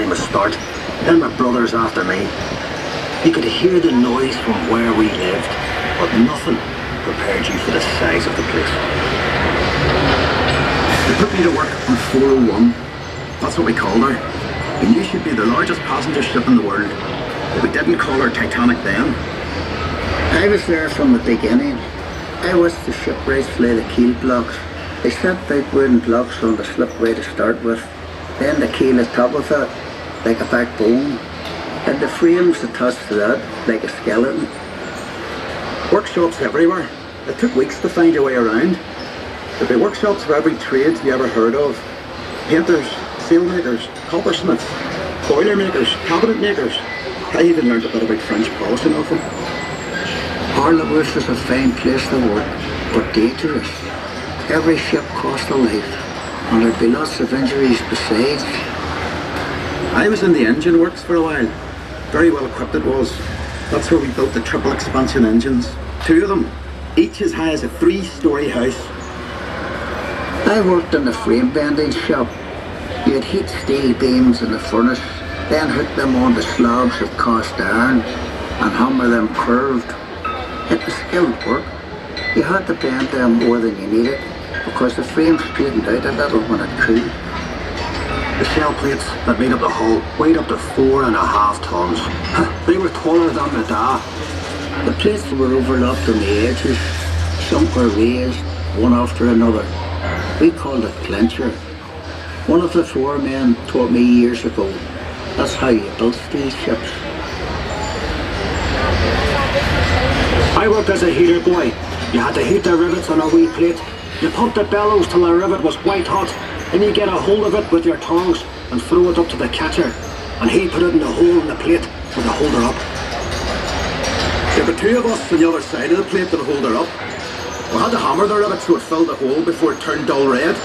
we must start. Then my brothers after me. You could hear the noise from where we lived, but nothing prepared you for the size of the place. They put me to work on 401. That's what we called her. We knew she'd be the largest passenger ship in the world, but we didn't call her Titanic then. I was there from the beginning. I watched the shipwrights lay the keel blocks. They set big wooden blocks on the slipway to start with, then the keel atop of it, like a backbone, and the frames attached to that, like a skeleton. Workshops everywhere. It took weeks to find your way around. There'd be workshops for every trade you ever heard of. Painters, sailmakers, coppersmiths, boiler makers, cabinet makers. I even learned a bit about French polishing of them. Harlebus is a fine place to work, but dangerous. Every ship cost a life, and there'd be lots of injuries besides. I was in the engine works for a while. Very well equipped it was. That's where we built the triple expansion engines. 2 of them, each as high as a 3-story house. I worked in the frame bending shop. You'd heat steel beams in the furnace, then hook them onto slabs of cast iron and hammer them curved. It was skilled work. You had to bend them more than you needed because the frame straightened out a little when it cooled. The shell plates that made up the hull weighed up to 4.5 tons. They were taller than the da. The plates were overlapped on the edges. Some were raised, one after another. We called it clincher. One of the foremen taught me years ago. That's how you built steel ships. I worked as a heater boy. You had to heat the rivets on a wee plate. You pumped the bellows till the rivet was white hot. Then you get a hold of it with your tongs and throw it up to the catcher. And he put it in the hole in the plate with the holder up. There were 2 of us on the other side of the plate that hold her up. We had to hammer the rivet so it filled the hole before it turned dull red.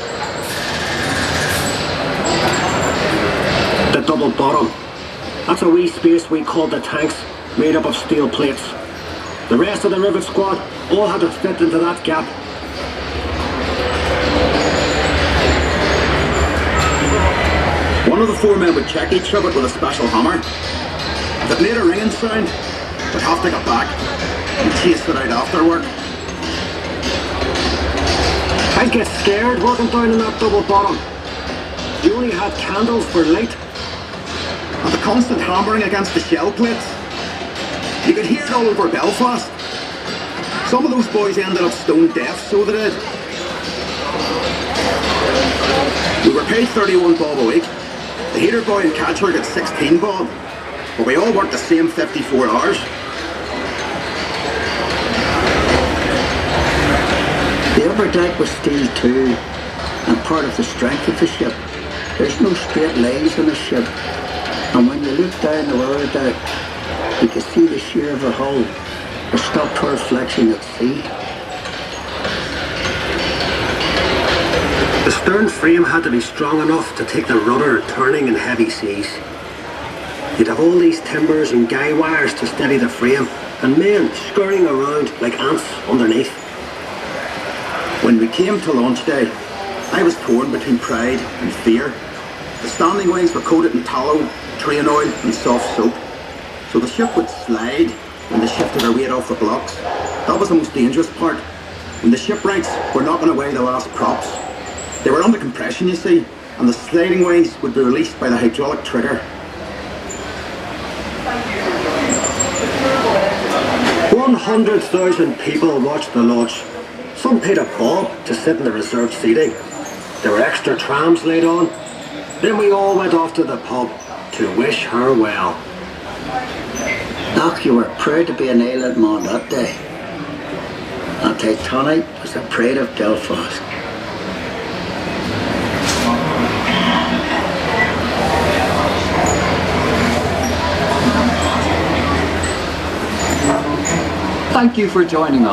The double bottom. That's a wee space we called the tanks, made up of steel plates. The rest of the rivet squad all had to fit into that gap. One of the 4 men would check each rivet with a special hammer. If it made a ringing sound, we'd have to get back and chase it out after work. I'd get scared working down in that double bottom. You only had candles for light. And the constant hammering against the shell plates. You could hear it all over Belfast. Some of those boys ended up stone deaf, so they did. We were paid 31 bob a week. The heater boy and catcher got 16 bob, but we all worked the same 54 hours. The upper deck was steel too, and part of the strength of the ship. There's no straight lines in a ship, and when you look down the lower deck, you can see the shear of the hull, the stopped her reflection at sea. The stern frame had to be strong enough to take the rudder turning in heavy seas. You'd have all these timbers and guy wires to steady the frame, and men scurrying around like ants underneath. When we came to launch day, I was torn between pride and fear. The standing ways were coated in tallow, train oil and soft soap, so the ship would slide when they shifted her weight off the blocks. That was the most dangerous part, when the shipwrights were knocking away the last props. They were under compression, you see, and the sliding ways would be released by the hydraulic trigger. 100,000 people watched the launch. Some paid a bob to sit in the reserved seating. There were extra trams laid on. Then we all went off to the pub to wish her well. Doc, you were proud to be an island man that day. And Titanic was the pride of Belfast. Thank you for joining us.